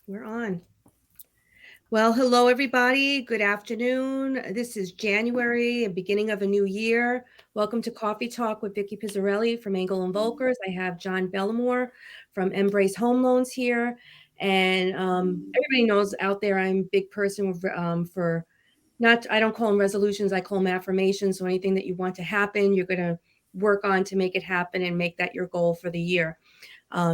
We're on. Well, hello, everybody. Good afternoon. This is January, beginning of a new year. Welcome to Coffee Talk with Vicky Pizzarelli from Engel and Volkers. I have John Bellamore from Embrace Home Loans here. And everybody knows out there I'm a big person for not, I don't call them resolutions, I call them affirmations. So anything that you want to happen, you're going to work on to make it happen and make that your goal for the year.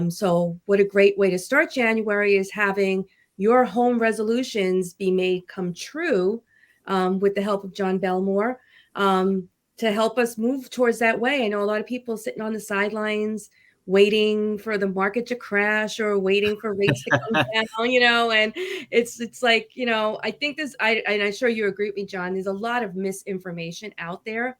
So what a great way to start January is having your home resolutions be made come true with the help of John Belmore to help us move towards that way. I know a lot of people sitting on the sidelines waiting for the market to crash or waiting for rates to come down, and it's like, I think and I'm sure you agree with me, John, there's a lot of misinformation out there.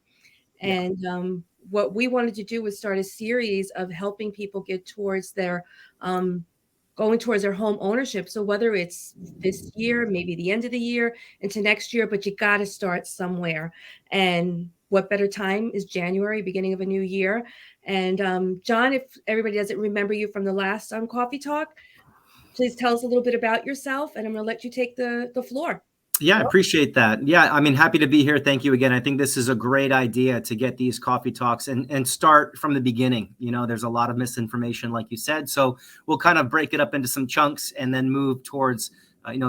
Yeah. And what we wanted to do was start a series of helping people get towards their going towards their home ownership. So whether it's this year, maybe the end of the year into next year, but you got to start somewhere. And what better time is January, beginning of a new year. And John, if everybody doesn't remember you from the last Coffee Talk, please tell us a little bit about yourself, and I'm going to let you take the floor. Yeah, I appreciate that. Yeah, I mean, happy to be here. Thank you again. I think this is a great idea to get these coffee talks and start from the beginning. There's a lot of misinformation, like you said. So we'll kind of break it up into some chunks and then move towards,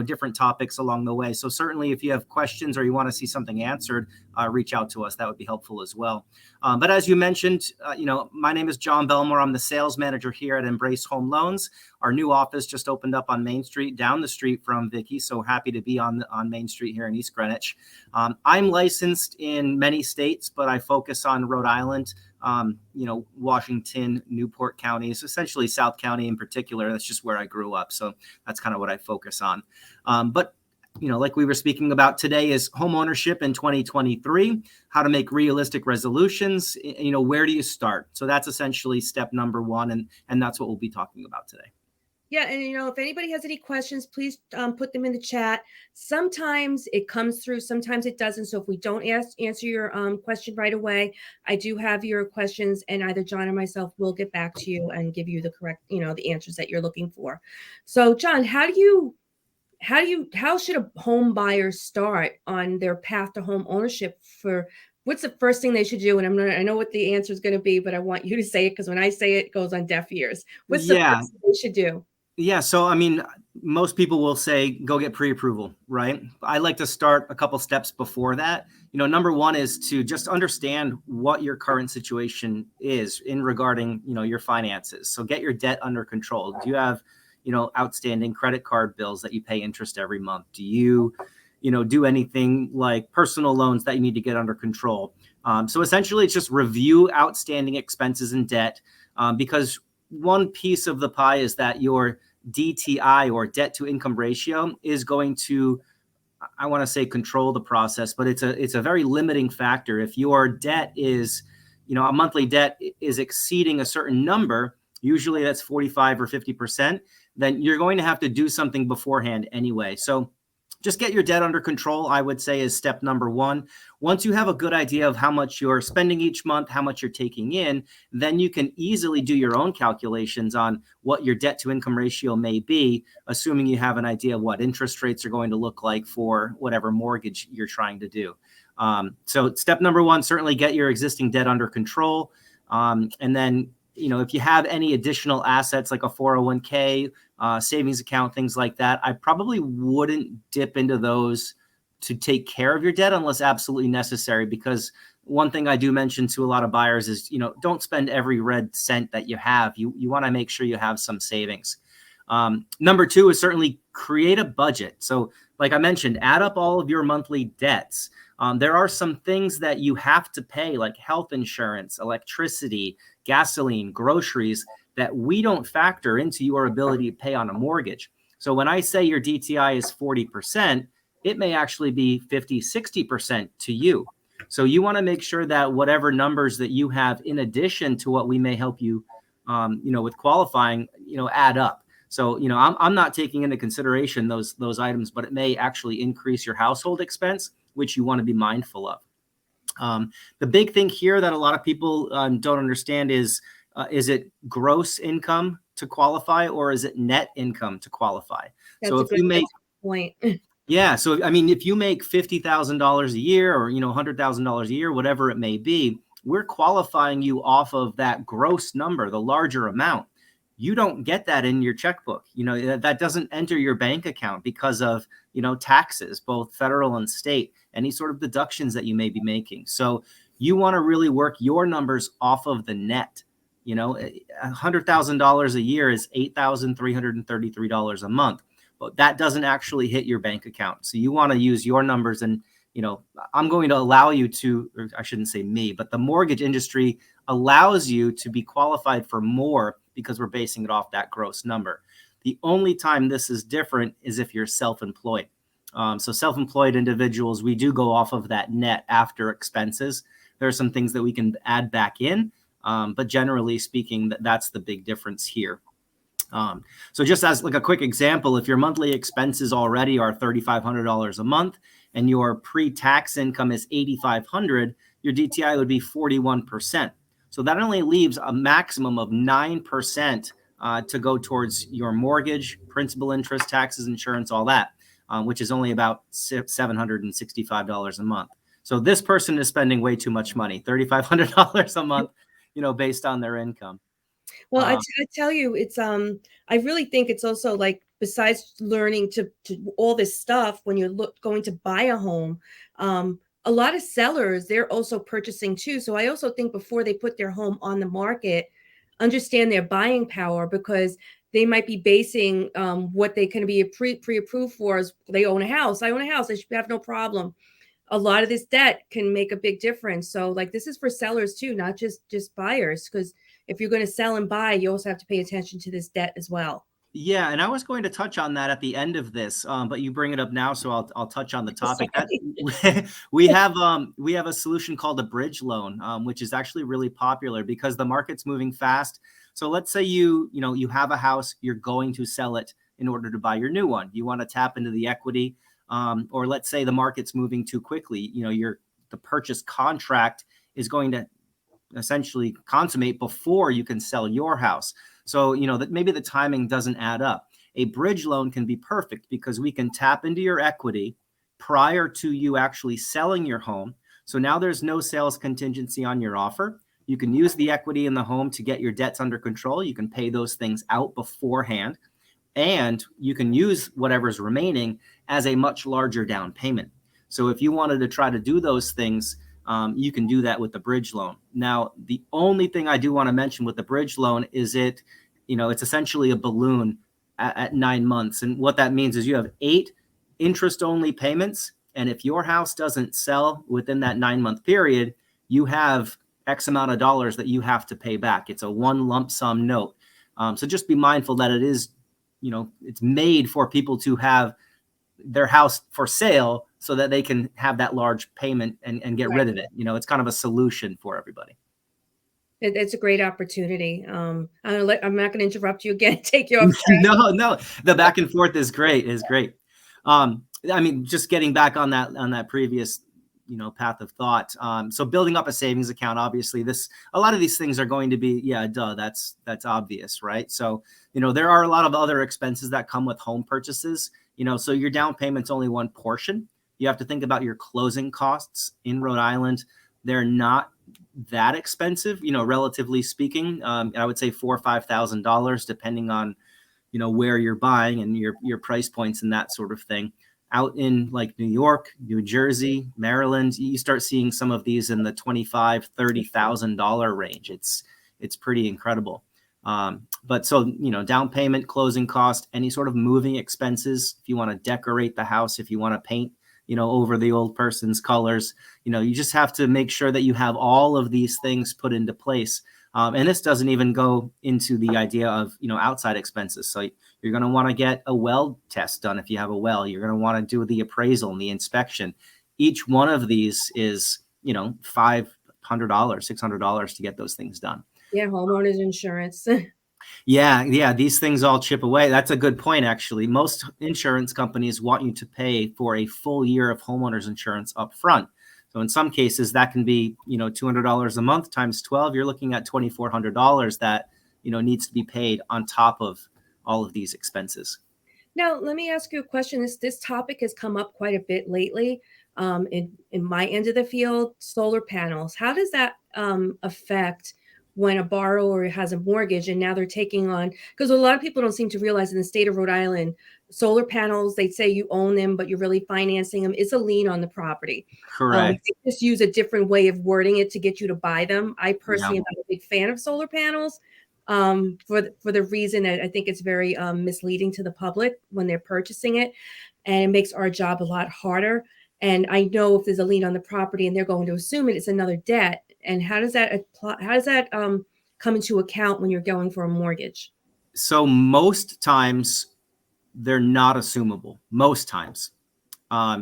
different topics along the way. So certainly if you have questions or you want to see something answered, reach out to us. That would be helpful as well. But as you mentioned, my name is John Belmore. I'm the sales manager here at Embrace Home Loans. Our new office just opened up on Main Street, down the street from Vicky. So happy to be on Main Street here in East Greenwich. I'm licensed in many states, but I focus on Rhode Island, Washington, Newport counties, essentially South County in particular. That's just where I grew up. So that's kind of what I focus on. But like we were speaking about today is home ownership in 2023, how to make realistic resolutions, where do you start? So that's essentially step number one. And that's what we'll be talking about today. Yeah, and if anybody has any questions, please put them in the chat. Sometimes it comes through, sometimes it doesn't. So if we don't answer your question right away, I do have your questions, and either John or myself will get back to you and give you the correct, the answers that you're looking for. So, John, how should a home buyer start on their path to home ownership? What's the first thing they should do? And I know what the answer is going to be, but I want you to say it because when I say it, it goes on deaf ears. What's the first thing they should do? Yeah. So, I mean, most people will say, go get pre-approval, right? I like to start a couple steps before that. Number one is to just understand what your current situation is in regarding, your finances. So get your debt under control. Do you have, outstanding credit card bills that you pay interest every month? Do you, do anything like personal loans that you need to get under control? So essentially it's just review outstanding expenses and debt, because one piece of the pie is that your DTI, or debt to income ratio, is going to, I want to say, control the process, but it's a very limiting factor. If your debt is, a monthly debt is exceeding a certain number, usually that's 45 or 50%, then you're going to have to do something beforehand anyway. So just get your debt under control, I would say, is step number one. Once you have a good idea of how much you're spending each month, how much you're taking in, then you can easily do your own calculations on what your debt to income ratio may be, assuming you have an idea of what interest rates are going to look like for whatever mortgage you're trying to do. So step number one, certainly get your existing debt under control. And then, if you have any additional assets like a 401k, savings account, things like that, I probably wouldn't dip into those to take care of your debt unless absolutely necessary. Because one thing I do mention to a lot of buyers is, don't spend every red cent that you have. You want to make sure you have some savings. Number two is certainly create a budget. So like I mentioned, add up all of your monthly debts. There are some things that you have to pay, like health insurance, electricity, gasoline, groceries, that we don't factor into your ability to pay on a mortgage. So when I say your DTI is 40%, it may actually be 50, 60% to you. So you want to make sure that whatever numbers that you have in addition to what we may help you, with qualifying, add up. So, I'm not taking into consideration those items, but it may actually increase your household expense, which you want to be mindful of. The big thing here that a lot of people don't understand is, Is it gross income to qualify, or is it net income to qualify? So That's a if you make that's a good point. yeah, so I mean, if you make $50,000 a year, or $100,000 a year, whatever it may be, we're qualifying you off of that gross number, the larger amount. You don't get that in your checkbook. That doesn't enter your bank account because of taxes, both federal and state, any sort of deductions that you may be making. So you want to really work your numbers off of the net. $100,000 a year is $8,333 a month, but that doesn't actually hit your bank account. So you want to use your numbers, and I'm going to allow you to, or I shouldn't say me, but the mortgage industry allows you to be qualified for more because we're basing it off that gross number. The only time this is different is if you're self-employed. So self-employed individuals, we do go off of that net after expenses. There are some things that we can add back in, but generally speaking, that's the big difference here. So just as like a quick example, if your monthly expenses already are $3,500 a month and your pre-tax income is $8,500, your DTI would be 41%. So that only leaves a maximum of 9% to go towards your mortgage, principal, interest, taxes, insurance, all that, which is only about $765 a month. So this person is spending way too much money, $3,500 a month, based on their income. Well, I tell you, it's I really think it's also like, besides learning to all this stuff when you're going to buy a home, a lot of sellers, they're also purchasing too. So I also think before they put their home on the market, understand their buying power, because they might be basing what they can be pre-approved for as they own a house. I own a house. I should have no problem. A lot of this debt can make a big difference. So like, this is for sellers too, not just buyers, because if you're going to sell and buy, you also have to pay attention to this debt as well. Yeah, and I was going to touch on that at the end of this, but you bring it up now, so I'll touch on the topic. That we have a solution called a bridge loan, which is actually really popular because the market's moving fast. So let's say you have a house, you're going to sell it in order to buy your new one. You want to tap into the equity, or let's say the market's moving too quickly. The purchase contract is going to essentially consummate before you can sell your house. So, that maybe the timing doesn't add up. A bridge loan can be perfect because we can tap into your equity prior to you actually selling your home. So now there's no sales contingency on your offer. You can use the equity in the home to get your debts under control. You can pay those things out beforehand, and you can use whatever's remaining as a much larger down payment. So if you wanted to try to do those things, you can do that with the bridge loan. Now, the only thing I do want to mention with the bridge loan is it's essentially a balloon at 9 months. And what that means is you have 8 interest-only payments. And if your house doesn't sell within that 9-month period, you have X amount of dollars that you have to pay back. It's a one lump sum note. So just be mindful that it is, it's made for people to have their house for sale so that they can have that large payment and get rid of it. It's kind of a solution for everybody. It's a great opportunity. I'm not going to interrupt you again. Take you off track. No, the back and forth is great. I mean, just getting back on that previous, path of thought. So building up a savings account, obviously a lot of these things are going to be, that's obvious, right? So, there are a lot of other expenses that come with home purchases, so your down payment's only one portion. You have to think about your closing costs in Rhode Island. They're not that expensive, relatively speaking. I would say $4,000 or $5,000, depending on, where you're buying and your price points and that sort of thing. Out in like New York, New Jersey, Maryland, you start seeing some of these in the $25,000, $30,000 range. It's pretty incredible. But so, down payment, closing cost, any sort of moving expenses, if you want to decorate the house, if you want to paint, over the old person's colors, you just have to make sure that you have all of these things put into place. And this doesn't even go into the idea of, outside expenses. So you're going to want to get a well test done. If you have a well, you're going to want to do the appraisal and the inspection. Each one of these is, $500, $600 to get those things done. Yeah, homeowners insurance. Yeah, these things all chip away. That's a good point, actually. Most insurance companies want you to pay for a full year of homeowners insurance up front. So in some cases that can be, $200 a month times 12. You're looking at $2,400 that, needs to be paid on top of all of these expenses. Now, let me ask you a question. This topic has come up quite a bit lately. In my end of the field, solar panels. How does that affect when a borrower has a mortgage and now they're taking on? Because a lot of people don't seem to realize in the state of Rhode Island, solar panels, they say you own them, but you're really financing them. It's a lien on the property. Correct. They just use a different way of wording it to get you to buy them. I Yeah. personally am not a big fan of solar panels, for the reason that I think it's very misleading to the public when they're purchasing it, and it makes our job a lot harder. And I know if there's a lien on the property and they're going to assume it, it's another debt. And how does that apply? How does that come into account when you're going for a mortgage? So most times they're not assumable. Most times.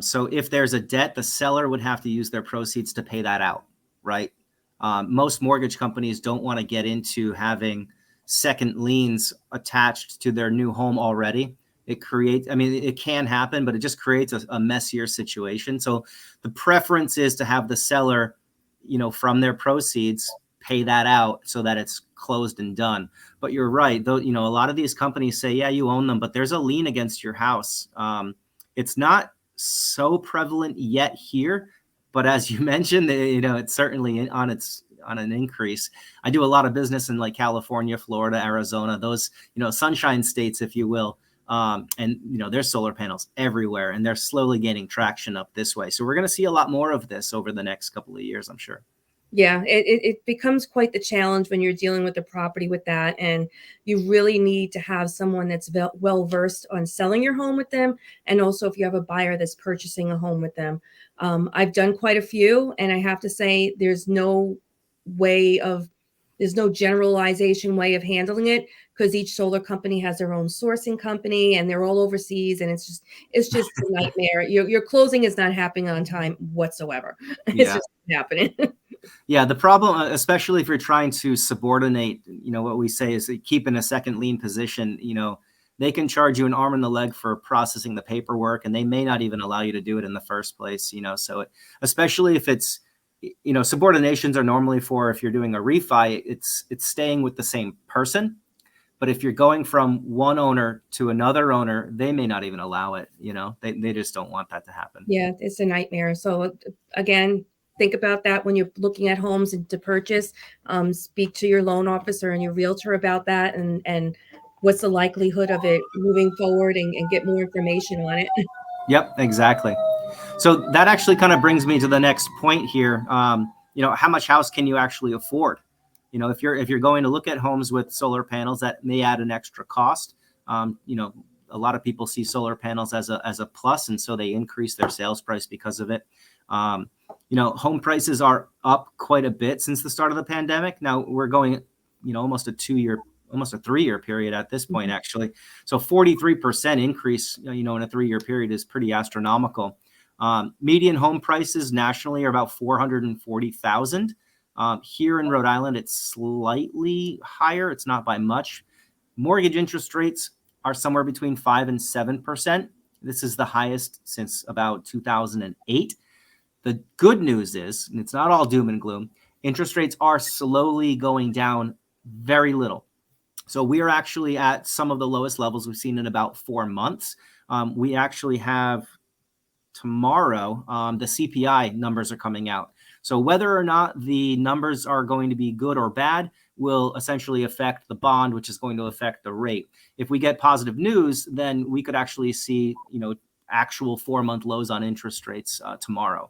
So if there's a debt, the seller would have to use their proceeds to pay that out, right? Most mortgage companies don't want to get into having second liens attached to their new home already. It creates, I mean, it can happen, but it just creates a messier situation. So the preference is to have the seller, from their proceeds, pay that out so that it's closed and done. But you're right, though, a lot of these companies say, yeah, you own them, but there's a lien against your house. It's not so prevalent yet here, but as you mentioned, it's certainly on an increase. I do a lot of business in like California, Florida, Arizona, those sunshine states, if you will. And there's solar panels everywhere, and they're slowly gaining traction up this way. So we're going to see a lot more of this over the next couple of years, I'm sure. Yeah, it becomes quite the challenge when you're dealing with the property with that. And you really need to have someone that's well versed on selling your home with them. And also, if you have a buyer that's purchasing a home with them. I've done quite a few, and I have to say, way of, there's no generalization way of handling it, because each solar company has their own sourcing company and they're all overseas. And it's just a nightmare. Your closing is not happening on time whatsoever. It's Yeah. just not happening. Yeah, the problem, especially if you're trying to subordinate, what we say is keep in a second lien position, they can charge you an arm and the leg for processing the paperwork, and they may not even allow you to do it in the first place, so especially if it's, subordinations are normally for, if you're doing a refi, it's staying with the same person. But if you're going from one owner to another owner, they may not even allow it, they just don't want that to happen. Yeah, it's a nightmare. So again, think about that when you're looking at homes and to purchase. Speak to your loan officer and your realtor about that, and what's the likelihood of it moving forward, and get more information on it. Yep, exactly. So that actually kind of brings me to the next point here. How much house can you actually afford? If you're going to look at homes with solar panels, that may add an extra cost. A lot of people see solar panels as a plus, and so they increase their sales price because of it. Home prices are up quite a bit since the start of the pandemic. Now we're going, almost a 3-year period at this point, actually. So 43% increase, in a 3-year period is pretty astronomical. Median home prices nationally are about $440,000. Here in Rhode Island, it's slightly higher. It's not by much. Mortgage interest rates are somewhere between 5 and 7%. This is the highest since about 2008. The good news is, and it's not all doom and gloom, interest rates are slowly going down very little. So we are actually at some of the lowest levels we've seen in about 4 months. We actually have tomorrow, the CPI numbers are coming out. So whether or not the numbers are going to be good or bad will essentially affect the bond, which is going to affect the rate. If we get positive news, then we could actually see, actual 4-month lows on interest rates tomorrow.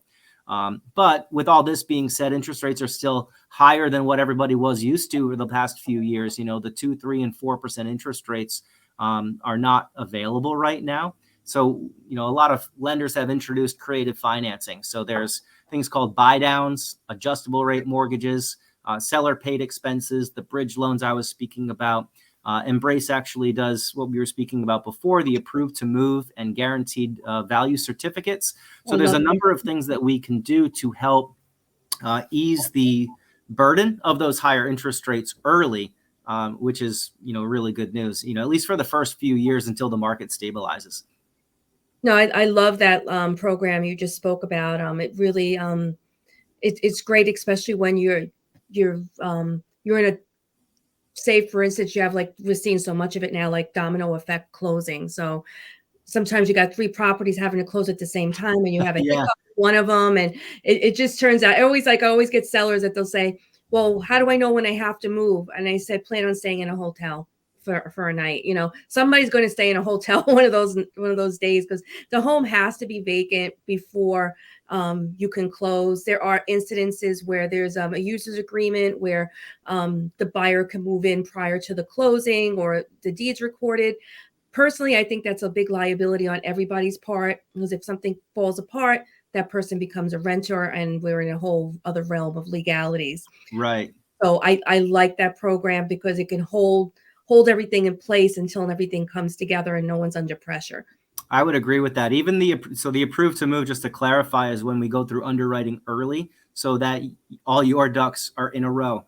But with all this being said, interest rates are still higher than what everybody was used to over the past few years. The 2, 3, and 4% interest rates are not available right now. So, a lot of lenders have introduced creative financing. So there's things called buy downs, adjustable rate mortgages, seller paid expenses, the bridge loans I was speaking about. Embrace actually does what we were speaking about before, the approved to move and guaranteed value certificates. So there's a number of things that we can do to help ease the burden of those higher interest rates early, which is, really good news, at least for the first few years until the market stabilizes. No, I love that program you just spoke about. It really it's great, especially when you're in a, say for instance, you have, like we're seeing so much of it now, like domino effect closing. So sometimes you got three properties having to close at the same time and you have a hiccup Yeah, with one of them, and it just turns out, I always get sellers that they'll say, well, how do I know when I have to move? And I said, plan on staying in a hotel for a night. Somebody's going to stay in a hotel one of those days, because the home has to be vacant before you can close. There are incidences where there's a user's agreement where the buyer can move in prior to the closing or the deed's recorded. Personally, I think that's a big liability on everybody's part, because if something falls apart, that person becomes a renter and we're in a whole other realm of legalities. right. So I like that program because it can hold everything in place until everything comes together and no one's under pressure. I would agree with that. Even the approved to move, just to clarify, is when we go through underwriting early so that all your ducks are in a row.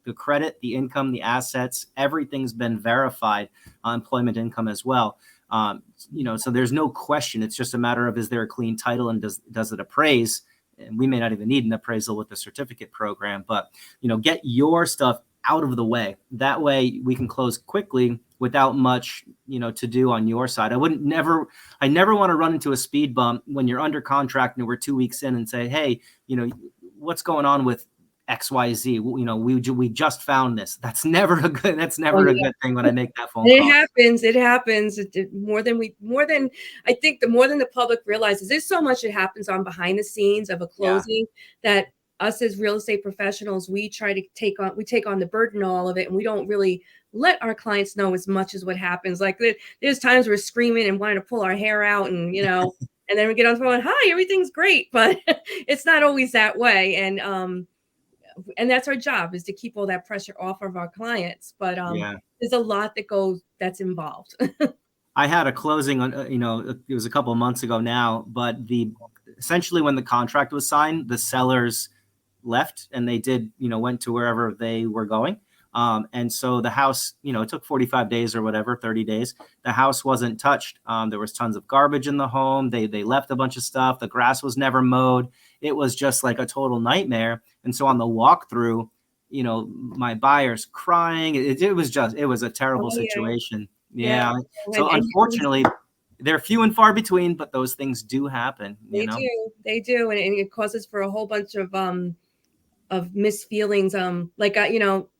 The credit, the income, the assets, everything's been verified, employment income as well. So there's no question. It's just a matter of, is there a clean title and does it appraise? And we may not even need an appraisal with the certificate program, but get your stuff out of the way. That way we can close quickly without much, to do on your side. I never want to run into a speed bump when you're under contract and we're 2 weeks in and say, hey, what's going on with XYZ? We just found this. That's never a good thing when I make that phone It call. happens. It happens. More than I think, the more than the public realizes. There's so much that happens on behind the scenes of a Yeah. closing that us as real estate professionals, we take on the burden of all of it, and we don't really let our clients know as much as what happens. Like there's times we're screaming and wanting to pull our hair out, and and then we get on the phone, hi, everything's great, but it's not always that way. And that's our job, is to keep all that pressure off of our clients. But Yeah. there's a lot that's involved. I had a closing on, it was a couple of months ago now, but essentially when the contract was signed, the sellers left and they went to wherever they were going. And so the house, it took 45 days or whatever, 30 days. The house wasn't touched. There was tons of garbage in the home. They left a bunch of stuff. The grass was never mowed. It was just like a total nightmare. And so on the walkthrough, my buyer's crying. It was a terrible Oh yeah, situation. yeah. Yeah. And, So and unfortunately, they're few and far between, but those things do happen. they do, and it causes for a whole bunch of missed feelings. Like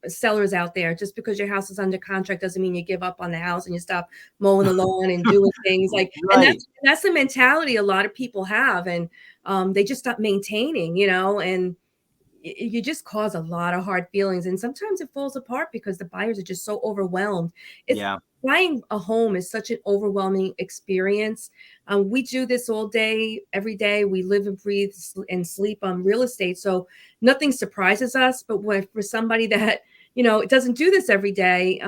sellers out there, just because your house is under contract doesn't mean you give up on the house and you stop mowing the lawn and doing things like. And Right. that's the mentality a lot of people have, and they just stop maintaining, and you just cause a lot of hard feelings, and sometimes it falls apart because the buyers are just so overwhelmed. It's Yeah. Buying a home is such an overwhelming experience. We do this all day, every day. We live and breathe and sleep on real estate, so nothing surprises us. But for somebody that it doesn't do this every day,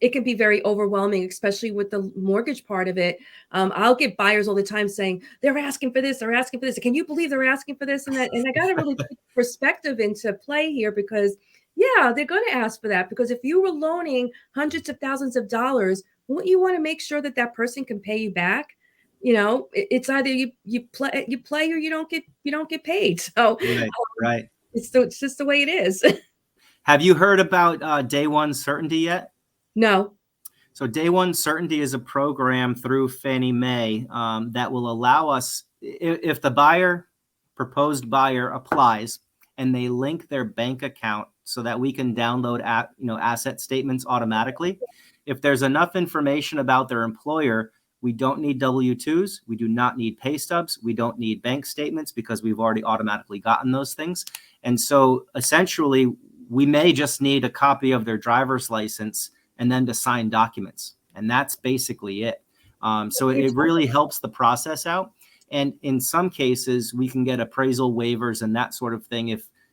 it can be very overwhelming, especially with the mortgage part of it. I'll get buyers all the time saying they're asking for this, they're asking for this. Can you believe they're asking for this and that? And I got to really put perspective into play here, because yeah, they're going to ask for that, because if you were loaning hundreds of thousands of dollars, wouldn't you want to make sure that that person can pay you back? It's either you play or you don't get paid. So Right. Right. it's just the way it is. Have you heard about Day One Certainty yet? No. So Day One Certainty is a program through Fannie Mae that will allow us, if the proposed buyer applies and they link their bank account so that we can download asset statements automatically. If there's enough information about their employer, we don't need W-2s. We do not need pay stubs. We don't need bank statements because we've already automatically gotten those things. And so essentially, we may just need a copy of their driver's license and then to sign documents. And that's basically it. So it really helps the process out. And in some cases, we can get appraisal waivers and that sort of thing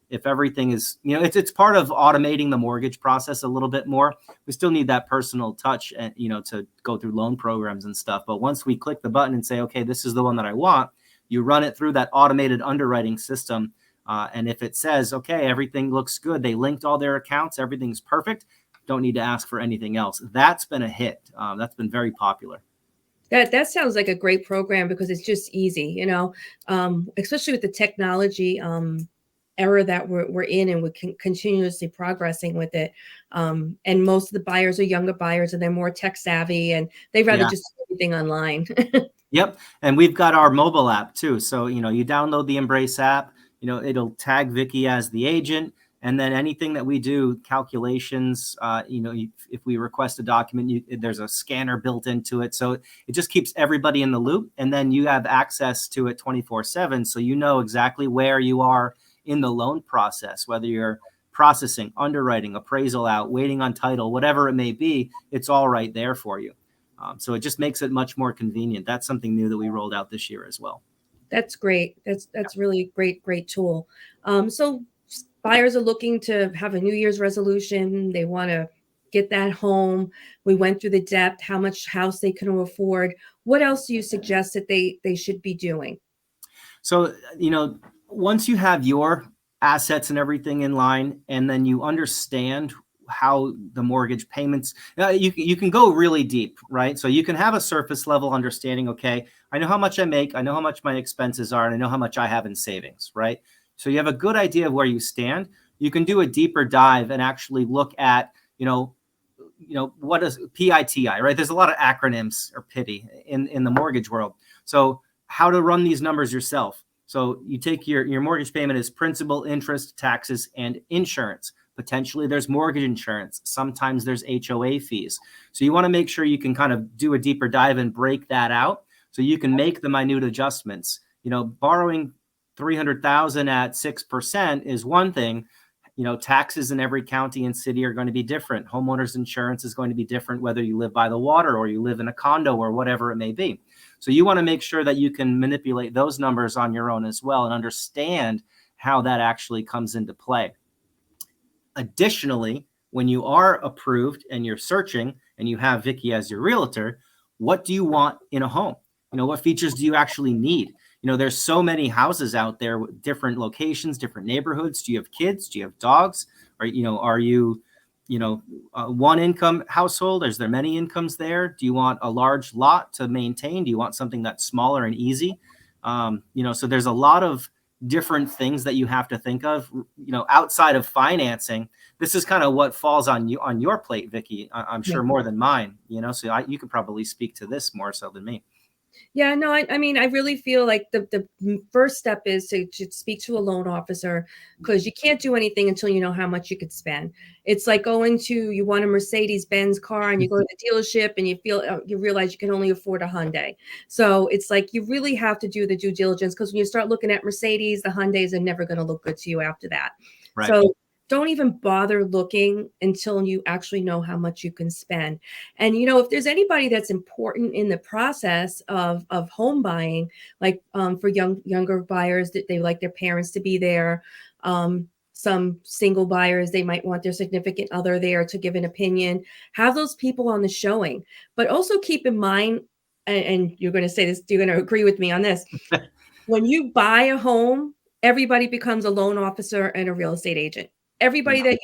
if everything is, it's part of automating the mortgage process a little bit more. We still need that personal touch and, to go through loan programs and stuff. But once we click the button and say, okay, this is the one that I want, you run it through that automated underwriting system. And if it says, okay, everything looks good, they linked all their accounts, everything's perfect, don't need to ask for anything else. That's been a hit. That's been very popular. That sounds like a great program, because it's just easy, especially with the technology. era that we're in, and we're continuously progressing with it. And most of the buyers are younger buyers, and they're more tech savvy, and they'd rather Yeah. just do everything online. Yep. And we've got our mobile app too. So, you download the Embrace app, it'll tag Vicky as the agent. And then anything that we do, calculations, if we request a document, there's a scanner built into it. So it just keeps everybody in the loop. And then you have access to it 24/7. So you know exactly where you are in the loan process, whether you're processing, underwriting, appraisal out, waiting on title, whatever it may be, it's all right there for you. So it just makes it much more convenient. That's something new that we rolled out this year as well. That's great. That's really great tool. So buyers are looking to have a New Year's resolution. They want to get that home. We went through the depth, how much house they can afford. What else do you suggest that they should be doing? So, once you have your assets and everything in line, and then you understand how the mortgage payments, you can go really deep, right? So you can have a surface level understanding. Okay, I know how much I make, I know how much my expenses are, and I know how much I have in savings, right? So you have a good idea of where you stand. You can do a deeper dive and actually look at, what is PITI, right? There's a lot of acronyms, or pity, in the mortgage world. So how to run these numbers yourself. So you take your mortgage payment as principal, interest, taxes, and insurance. Potentially there's mortgage insurance. Sometimes there's HOA fees. So you want to make sure you can kind of do a deeper dive and break that out so you can make the minute adjustments. Borrowing 300,000 at 6% is one thing. Taxes in every county and city are going to be different. Homeowners insurance is going to be different, whether you live by the water or you live in a condo or whatever it may be. So you want to make sure that you can manipulate those numbers on your own as well and understand how that actually comes into play. Additionally, when you are approved and you're searching and you have Vicky as your realtor, what do you want in a home? What features do you actually need? There's so many houses out there with different locations, different neighborhoods. Do you have kids? Do you have dogs? Are you one income household? Is there many incomes there? Do you want a large lot to maintain? Do you want something that's smaller and easy? So there's a lot of different things that you have to think of, outside of financing. This is kind of what falls on your plate, Vicky. I'm sure more than mine, so you could probably speak to this more so than me. Yeah, no, I mean, I really feel like the first step is to speak to a loan officer, because you can't do anything until you know how much you could spend. It's like you want a Mercedes-Benz car and you go to the dealership and you realize you can only afford a Hyundai. So it's like you really have to do the due diligence, because when you start looking at Mercedes, the Hyundais are never going to look good to you after that. Right. So don't even bother looking until you actually know how much you can spend. And if there's anybody that's important in the process of home buying, like for younger buyers, that they like their parents to be there. Some single buyers, they might want their significant other there to give an opinion. Have those people on the showing, but also keep in mind, and you're going to say this, you're going to agree with me on this. When you buy a home, everybody becomes a loan officer and a real estate agent. Everybody that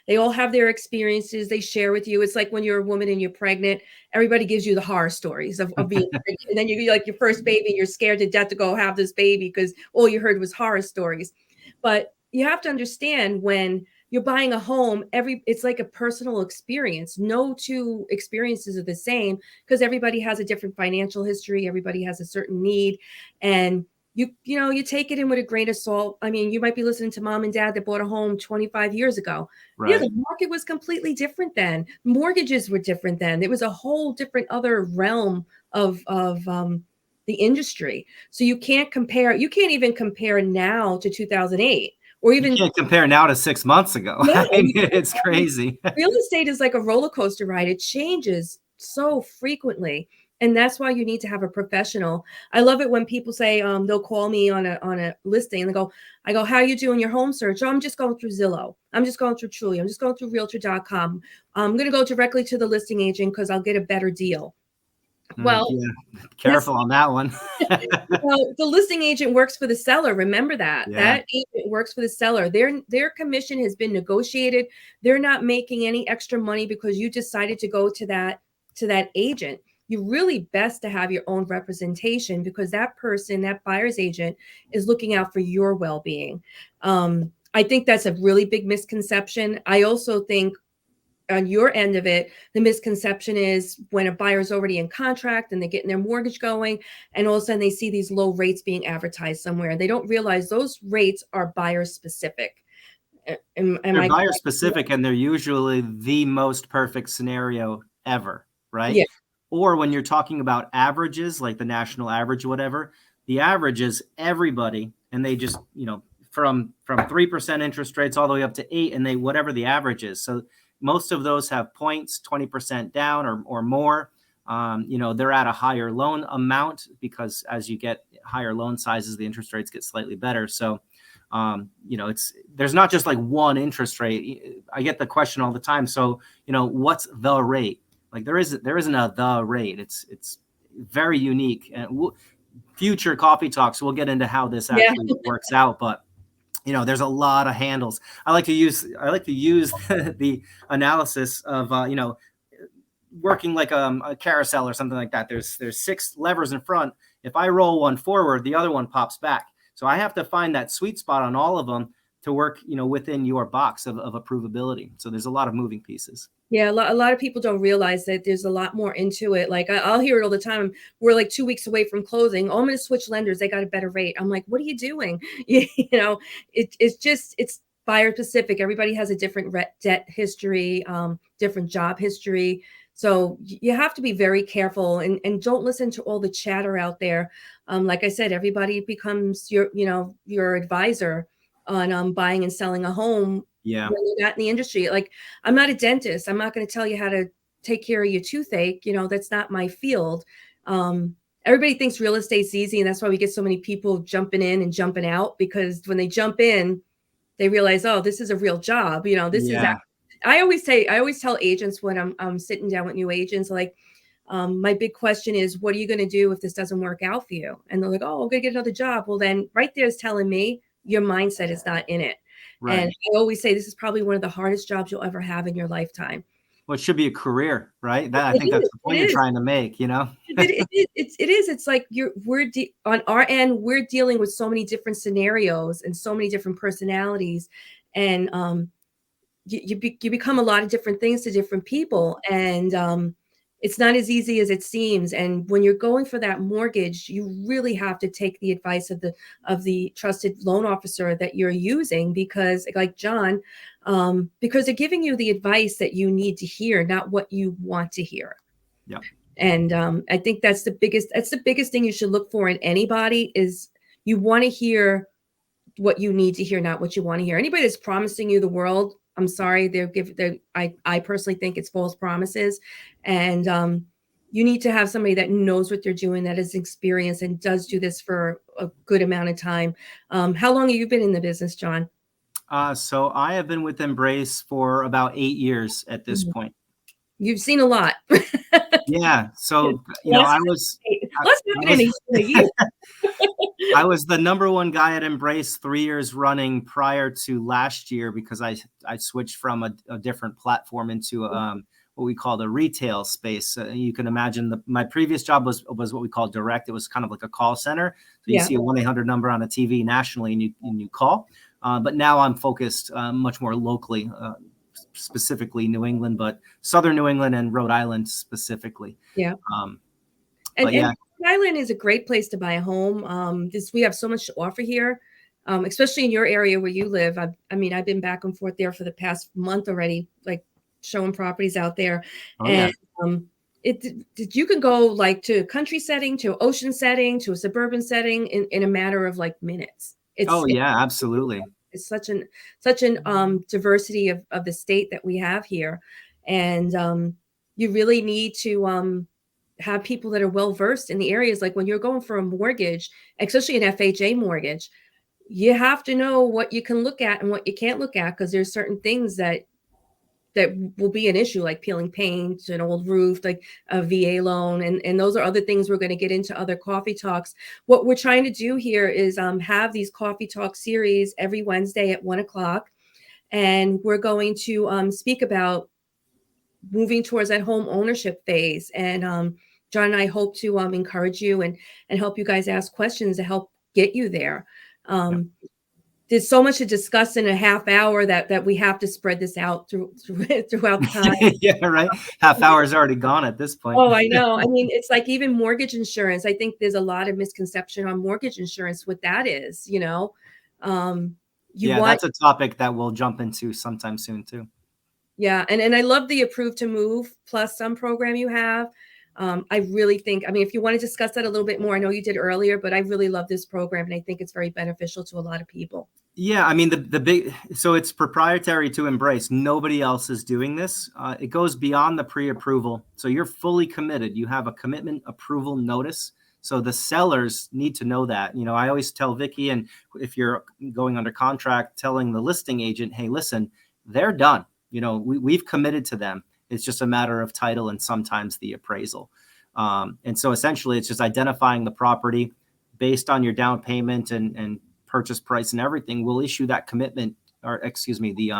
they all have their experiences they share with you. It's like when you're a woman and you're pregnant, everybody gives you the horror stories of being pregnant. And then you like your first baby, and you're scared to death to go have this baby because all you heard was horror stories. But you have to understand, when you're buying a home, it's like a personal experience. No two experiences are the same, because everybody has a different financial history. Everybody has a certain need. And you take it in with a grain of salt. I mean, you might be listening to mom and dad that bought a home 25 years ago. Right. Yeah, the market was completely different then. Mortgages were different then. It was a whole different other realm of the industry. So you can't compare. You can't even compare now to 2008, or even you can't compare now to 6 months ago. yeah, It's crazy. Real estate is like a roller coaster ride. It changes so frequently. And that's why you need to have a professional. I love it when people say they'll call me on a listing and I go, how are you doing your home search? Oh, I'm just going through Zillow. I'm just going through Trulia. I'm just going through realtor.com. I'm going to go directly to the listing agent because I'll get a better deal. Well, yeah. Careful on that one. well, the listing agent works for the seller. Remember that. Yeah. That agent works for the seller. Their commission has been negotiated. They're not making any extra money because you decided to go to that agent. you're really best to have your own representation because that person, that buyer's agent, is looking out for your well-being. I think that's a really big misconception. I also think on your end of it, the misconception is when a buyer's already in contract and they're getting their mortgage going, and all of a sudden they see these low rates being advertised somewhere. They don't realize those rates are buyer specific. Am They're I buyer correct? specific and they're usually the most perfect scenario ever, right? Yeah. Or when you're talking about averages, like the national average, whatever, the average is everybody, and they just, from 3% interest rates all the way up to 8, and they whatever the average is. So most of those have points, 20% down or more. They're at a higher loan amount because as you get higher loan sizes, the interest rates get slightly better. So there's not just like one interest rate. I get the question all the time. So, what's the rate? Like there isn't a the rate. It's very unique. And future coffee talks, we'll get into how this Yeah. actually works out. But there's a lot of handles. I like to use the analysis of working like a carousel or something like that. There's 6 levers in front. If I roll one forward, the other one pops back. So I have to find that sweet spot on all of them to work, within your box of approvability. So there's a lot of moving pieces. Yeah, a lot of people don't realize that there's a lot more into it. Like I'll hear it all the time. We're like 2 weeks away from closing. Oh, I'm going to switch lenders. They got a better rate. I'm like, what are you doing? It's buyer specific. Everybody has a different debt history, different job history. So you have to be very careful and don't listen to all the chatter out there. Like I said, everybody becomes your advisor on buying and selling a home Yeah. when you're not in the industry. Like I'm not a dentist. I'm not going to tell you how to take care of your toothache. That's not my field. Everybody thinks real estate's easy, and that's why we get so many people jumping in and jumping out, because when they jump in, they realize, oh, this is a real job. This is. Yeah. I always tell agents when I'm sitting down with new agents, like, my big question is, what are you going to do if this doesn't work out for you? And they're like, oh, I'm going to get another job. Well, then right there is telling me your mindset is not in it. And Right. I always say this is probably one of the hardest jobs you'll ever have in your lifetime. Well, it should be a career, right? I It think that's is. the It point you're is. trying to make, It is. It's like on our end, we're dealing with so many different scenarios and so many different personalities, and you become a lot of different things to different people, and it's not as easy as it seems. And when you're going for that mortgage, you really have to take the advice of the trusted loan officer that you're using, because like John, because they're giving you the advice that you need to hear, not what you want to hear. Yeah. And I think that's the biggest thing you should look for in anybody is you want to hear what you need to hear, not what you want to hear. Anybody that's promising you the world, I'm sorry, I personally think it's false promises. And you need to have somebody that knows what they're doing, that is experienced and does do this for a good amount of time. How long have you been in the business, John? So I have been with Embrace for about 8 years at this Mhm. point. You've seen a lot. Yeah. So, Lots I lots I happened was in a year. I was the number one guy at Embrace 3 years running prior to last year because I switched from a different platform into what we call the retail space. You can imagine my previous job was what we call direct. It was kind of like a call center. So you Yeah, see a 1-800 number on a TV nationally, and you call. But now I'm focused much more locally, specifically New England, but Southern New England and Rhode Island specifically. yeah. Um, And but yeah. Rhode Island is a great place to buy a home. We have so much to offer here, especially in your area where you live. I've been back and forth there for the past month already, like showing properties out there, Oh and yeah. you can go like to a country setting, to an ocean setting, to a suburban setting in a matter of like minutes. Oh yeah, absolutely. It's such an diversity of the state that we have here, and you really need to have people that are well versed in the areas. Like when you're going for a mortgage, especially an FHA mortgage, you have to know what you can look at and what you can't look at, because there's certain things that will be an issue, like peeling paint, an old roof, like a VA loan. And those are other things we're going to get into other coffee talks. What we're trying to do here is have these coffee talk series every Wednesday at 1 o'clock. And we're going to speak about moving towards that home ownership phase, and John and I hope to encourage you and help you guys ask questions to help get you there. Yeah. Um, there's so much to discuss in a half hour that we have to spread this out throughout time. Yeah, right. Half hour's already gone at this point. Oh, I know. I mean, it's like even mortgage insurance. I think there's a lot of misconception on mortgage insurance, what that is, you know. Um, you Yeah, want that's a topic that we'll jump into sometime soon too. Yeah, and I love the Approved to Move plus some program you have. I really think, I mean, if you want to discuss that a little bit more, I know you did earlier, but I really love this program and I think it's very beneficial to a lot of people. Yeah, I mean the big, so it's proprietary to Embrace. Nobody else is doing this. It goes beyond the pre-approval. So you're fully committed. You have a commitment approval notice. So the sellers need to know that. You know, I always tell Vicky, and if you're going under contract, telling the listing agent, hey, listen, they're done. You know, we've committed to them. It's just a matter of title and sometimes the appraisal. And so essentially, it's just identifying the property based on your down payment and purchase price and everything. We'll issue that commitment, or excuse me, the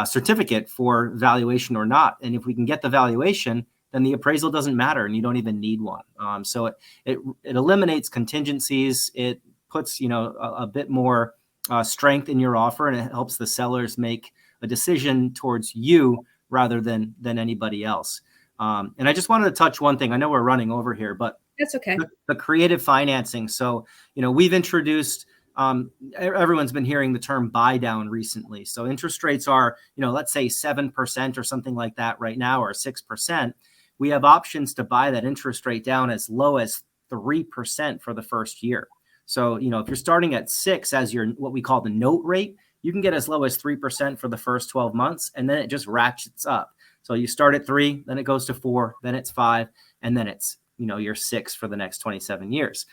certificate for valuation or not. And if we can get the valuation, then the appraisal doesn't matter and you don't even need one. So it eliminates contingencies. It puts, you know, a bit more strength in your offer, and it helps the sellers make a decision towards you rather than anybody else. And I just wanted to touch one thing. I know we're running over here, but That's okay. the creative financing. So, you know, we've introduced, everyone's been hearing the term buy down recently. So interest rates are, you know, let's say 7% or something like that right now, or 6%. We have options to buy that interest rate down as low as 3% for the first year. So, you know, if you're starting at 6 as your, what we call the note rate, you can get as low as 3% for the first 12 months, and then it just ratchets up. So you start at 3, then it goes to 4, then it's 5, and then it's, you know, you're 6 for the next 27 years.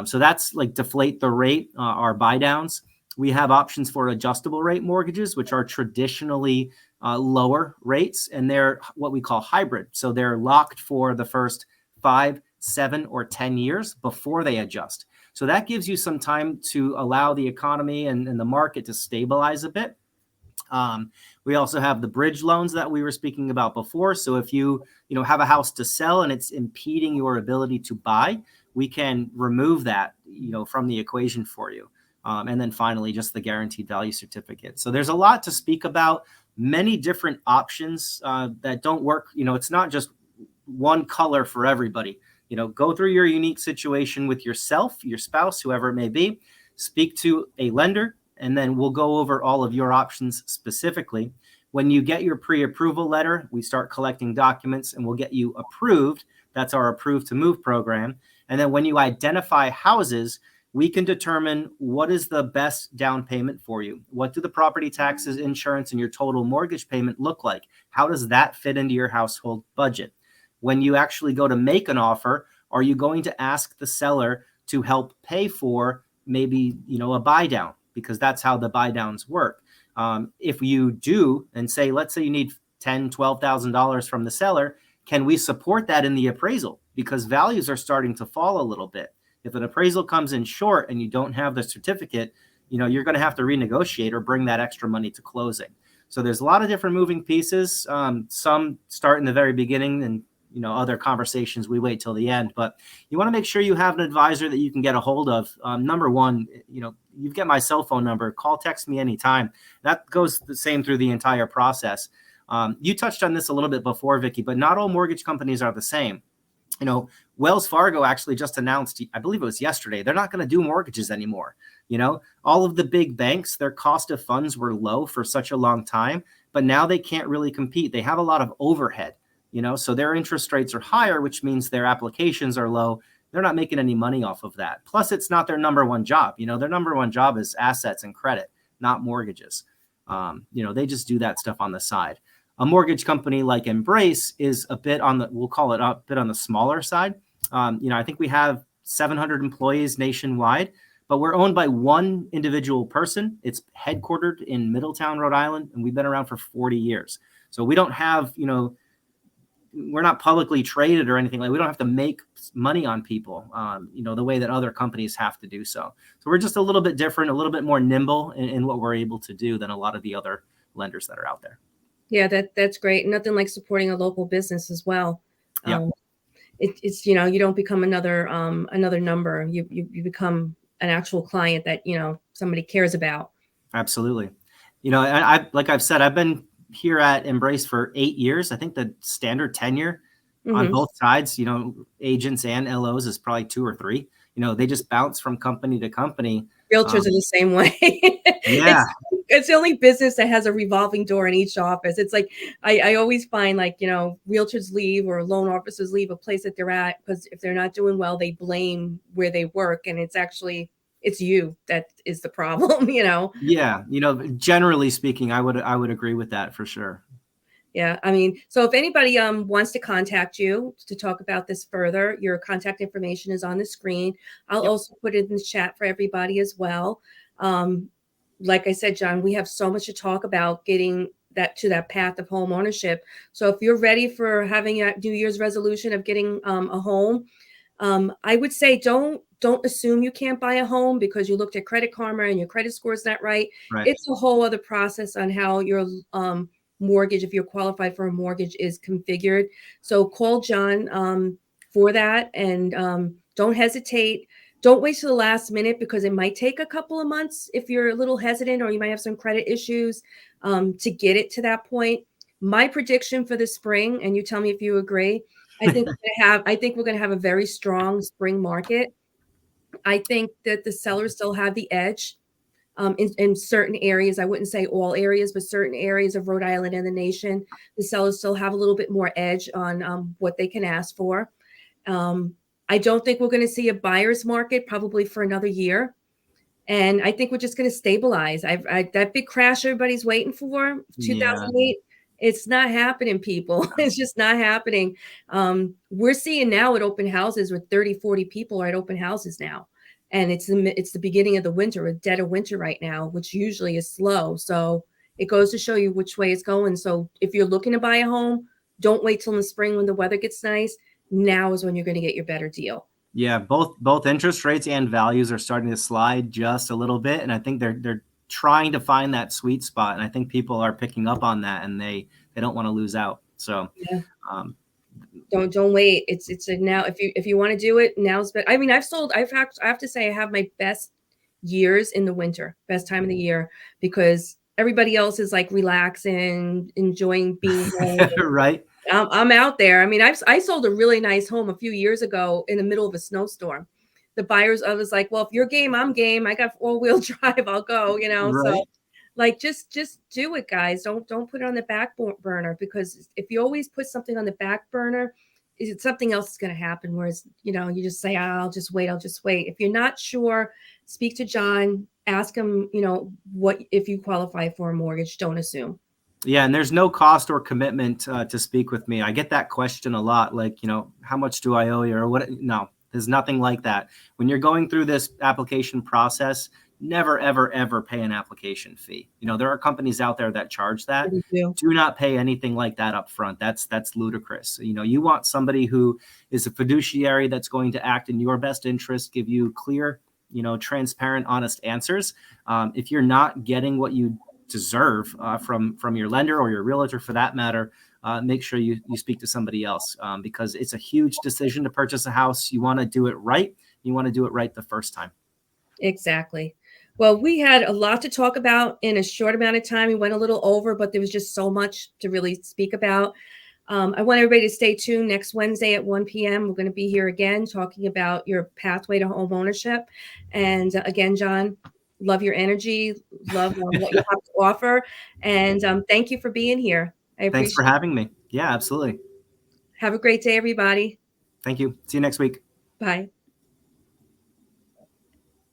So that's like deflate the rate, our buy downs. We have options for adjustable rate mortgages, which are traditionally lower rates, and they're what we call hybrid. So they're locked for the first 5, 7, or 10 years before they adjust. So that gives you some time to allow the economy and the market to stabilize a bit. We also have the bridge loans that we were speaking about before. So if you know, have a house to sell and it's impeding your ability to buy, we can remove that, you know, from the equation for you. And then finally, just the guaranteed value certificate. So there's a lot to speak about, many different options that don't work. You know, it's not just one color for everybody. You know, go through your unique situation with yourself, your spouse, whoever it may be, speak to a lender, and then we'll go over all of your options specifically. When you get your pre-approval letter, we start collecting documents and we'll get you approved. That's our Approved to Move program. And then when you identify houses, we can determine what is the best down payment for you. What do the property taxes, insurance, and your total mortgage payment look like? How does that fit into your household budget? When you actually go to make an offer, are you going to ask the seller to help pay for maybe, you know, a buy down? Because that's how the buy downs work. If you do, and say, let's say you need $10,000, $12,000 from the seller, can we support that in the appraisal? Because values are starting to fall a little bit. If an appraisal comes in short and you don't have the certificate, you know, you're going to have to renegotiate or bring that extra money to closing. So there's a lot of different moving pieces. Some start in the very beginning, and you know, other conversations we wait till the end. But you want to make sure you have an advisor that you can get a hold of. Number one, you know, you get my cell phone number. Call, text me anytime. That goes the same through the entire process. You touched on this a little bit before, Vicky, but not all mortgage companies are the same. You know, Wells Fargo actually just announced, I believe it was yesterday, they're not going to do mortgages anymore. You know, all of the big banks, their cost of funds were low for such a long time, but now they can't really compete. They have a lot of overhead, you know, so their interest rates are higher, which means their applications are low. They're not making any money off of that. Plus, it's not their number one job. You know, their number one job is assets and credit, not mortgages. You know, they just do that stuff on the side. A mortgage company like Embrace is a bit on the, we'll call it a bit on the smaller side. You know, I think we have 700 employees nationwide, but we're owned by one individual person. It's headquartered in Middletown, Rhode Island, and we've been around for 40 years. So we don't have, you know, we're not publicly traded or anything. Like, we don't have to make money on people, you know, the way that other companies have to do so. So we're just a little bit different, a little bit more nimble in what we're able to do than a lot of the other lenders that are out there. Yeah, that's great. Nothing like supporting a local business as well. Yeah. Um, it's you don't become another number. You become an actual client that somebody cares about. Absolutely. I like I've said, I've been here at Embrace for 8 years. I think the standard tenure on Hmm. both sides, agents and LOs is probably 2 or 3. They just bounce from company to company. Realtors are Um, the same way. yeah, It's the only business that has a revolving door in each office. It's like I always find, like, realtors leave or loan officers leave a place that they're at because if they're not doing well, they blame where they work, and it's you that is the problem. yeah. Generally speaking, I would agree with that for sure. Yeah, I mean, so if anybody wants to contact you to talk about this further, your contact information is on the screen. I'll Yep. also put it in the chat for everybody as well. Um, like I said, John, we have so much to talk about getting that path of home ownership. So if you're ready for having a New Year's resolution of getting a home, I would say don't assume you can't buy a home because you looked at Credit Karma and your credit score is not right. Right. It's a whole other process on how your mortgage, if you're qualified for a mortgage, is configured. So call John for that, and don't hesitate. Don't wait to the last minute because it might take a couple of months if you're a little hesitant or you might have some credit issues to get it to that point. My prediction for the spring, and you tell me if you agree, I think we're gonna have a very strong spring market. I think that the sellers still have the edge in certain areas. I wouldn't say all areas, but certain areas of Rhode Island and the nation, the sellers still have a little bit more edge on what they can ask for. Um, I don't think we're going to see a buyer's market probably for another year. And I think we're just going to stabilize. That big crash everybody's waiting for, Yeah. 2008, it's not happening, people. It's just not happening. We're seeing now at open houses with 30, 40 people are at open houses now. And it's the beginning of the winter, a dead of winter right now, which usually is slow. So it goes to show you which way it's going. So if you're looking to buy a home, don't wait till in the spring when the weather gets nice. Now is when you're going to get your better deal. Yeah, both interest rates and values are starting to slide just a little bit, and I think they're trying to find that sweet spot, and I think people are picking up on that, and they don't want to lose out. So, Yeah. um, Don't wait. It's a now. If you want to do it, now's but I mean, I have to say I have my best years in the winter, best time of the year, because everybody else is like relaxing, enjoying being home. right, I'm out there. I mean, I sold a really nice home a few years ago in the middle of a snowstorm. The buyers, I was like, well, if you're game, I'm game. I got four-wheel drive. I'll go. So right. like just do it, guys. Don't put it on the back burner, because if you always put something on the back burner, is something else is going to happen. Whereas you just say, "Ah, I'll just wait." If you're not sure, speak to John. Ask him. What if you qualify for a mortgage? Don't assume. Yeah, and there's no cost or commitment to speak with me. I get that question a lot, like, how much do I owe you or what? No, there's nothing like that. When you're going through this application process, never, ever, ever pay an application fee. There are companies out there that charge What that. do you do? Do not pay anything like that up front. That's ludicrous. You want somebody who is a fiduciary that's going to act in your best interest, give you clear, transparent, honest answers. If you're not getting what you deserve from your lender or your realtor for that matter, make sure you speak to somebody else, because it's a huge decision to purchase a house. You want to do it right. You want to do it right the first time. Exactly. Well, we had a lot to talk about in a short amount of time. We went a little over, but there was just so much to really speak about. I want everybody to stay tuned next Wednesday at 1 p.m. We're going to be here again talking about your pathway to home ownership. And again, John, love your energy, love what you have to offer. And thank you for being here. I Thanks for appreciate it. having me. Yeah, absolutely. Have a great day, everybody. Thank you. See you next week. Bye.